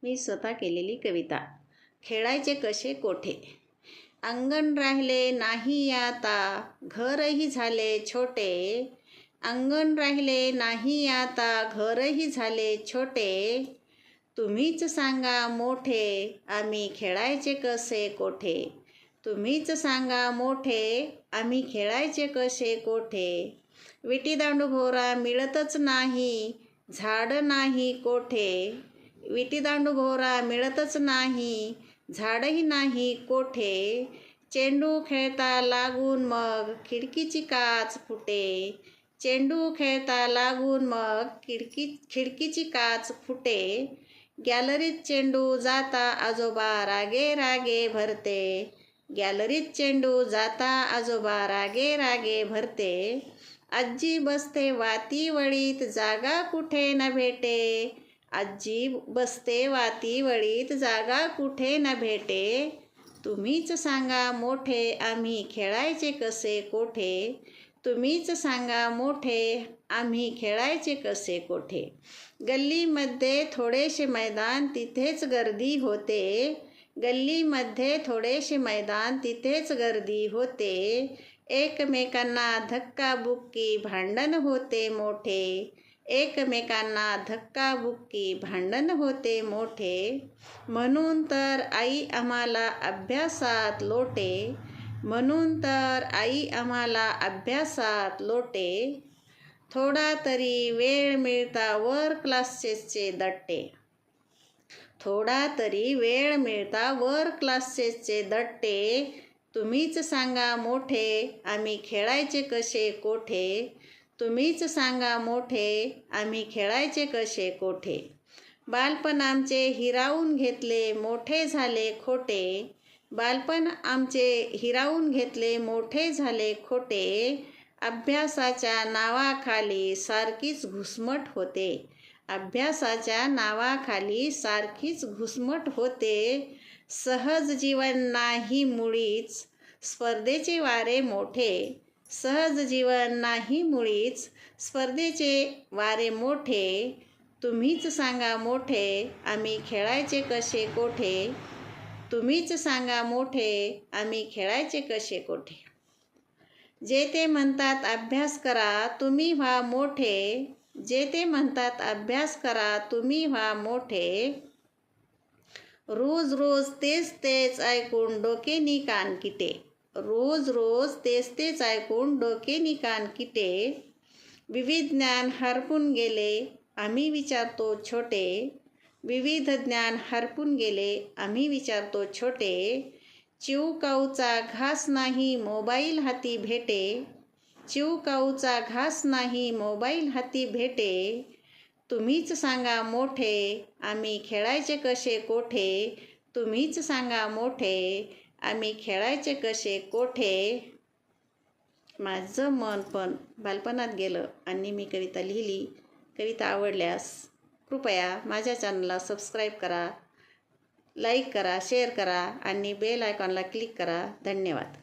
मी स्वतः केलेली कविता. खेळायचे कसे कोठे. अंगण राहिले नाही आता, घरही झाले छोटे. अंगण राहिले नाही आता, घरही झाले छोटे. तुम्हीच सांगा मोठे, आम्ही खेळायचे कसे कोठे. तुम्हीच सांगा मोठे, आम्ही खेळायचे कसे कोठे. विटीदांडू भोवरा मिळतच नाही, झाड नाही कोठे. विटीदांडू भोवरा मिळतच नाही, झाडही नाही कोठे. चेंडू खेळता लागून मग खिडकीची काच फुटे. चेंडू खेळता लागून मग खिडकीची काच फुटे. गॅलरीत चेंडू जाता आजोबा रागे रागे भरते. गॅलरीत चेंडू जाता आजोबा रागे रागे भरते. आजी बसते वाती वळीत, जागा कुठे न भेटे. आजी बसते वाती वळीत, जागा कुठे न भेटे. तुम्हीच सांगा मोठे, आम्ही खेळायचे कसे कोठे. तुम्हीच सांगा मोठे, आम्ही खेळायचे कसे कोठे. गल्लीमध्ये थोडेसे मैदान, तिथेच गर्दी होते. गल्लीमध्ये थोडेसे मैदान, तिथेच गर्दी होते. एकमेकांना धक्काबुक्की भांडण होते मोठे. एकमेकांना धक्काबुक्की भांडण होते मोठे. म्हणून तर आई आम्हाला अभ्यासात लोटे. म्हणून तर आई आम्हाला अभ्यासात लोटे. थोडा तरी वेळ मिळता वर क्लासेसचे दट्टे. थोडा तरी वेळ मिळता वर क्लासेसचे दट्टे. तुम्हीच सांगा मोठे, आम्ही खेळायचे कसे कोठे. तुम्हीच सांगा मोठे, आम्ही खेळायचे कसे कोठे. बालपण आमचे हिरावून घेतले, मोठे झाले खोटे. बालपण आमचे हिरावून घेतले, मोठे झाले खोटे. अभ्यासाच्या नावाखाली सारखीच घुसमट होते. अभ्यासाच्या नावाखाली सारखीच घुसमट होते. सहज जीवन नाही मुळीच, स्पर्धेचे वारे मोठे. सहज जीवन नाही मुळीच, स्पर्धेचे वारे मोठे. तुम्हीच सांगा मोठे, आम्ही खेळायचे कसे कोठे. तुम्हीच सांगा मोठे, आम्ही खेळायचे कसे कोठे. जे ते म्हणतात अभ्यास करा, तुम्ही व्हा मोठे. जे ते म्हणतात अभ्यास करा, तुम्ही व्हा मोठे. रोज रोज तेच तेच ऐकून डोकेनी कान किटे. रोज रोज तेच तेच ऐकून डोकेनी कान किटे. विविध ज्ञान हरपून गेले, आम्ही विचारतो छोटे. विविध ज्ञान हरपून गेले, आम्ही विचारतो छोटे. चिवकाऊचा घास नाही, मोबाईल हाती भेटे. चिवकाऊचा घास नाही, मोबाईल हाती भेटे. तुम्हीच सांगा मोठे, आम्ही खेळायचे कसे कोठे. तुम्हीच सांगा मोठे, आम्ही खेळायचे कसे कोठे. माझं मन पण बालपणात गेलं आणि मी कविता लिहिली. कविता आवडल्यास कृपया माझ्या चॅनलला सबस्क्राईब करा, लाईक करा, शेअर करा आणि बेल आयकॉनला क्लिक करा. धन्यवाद.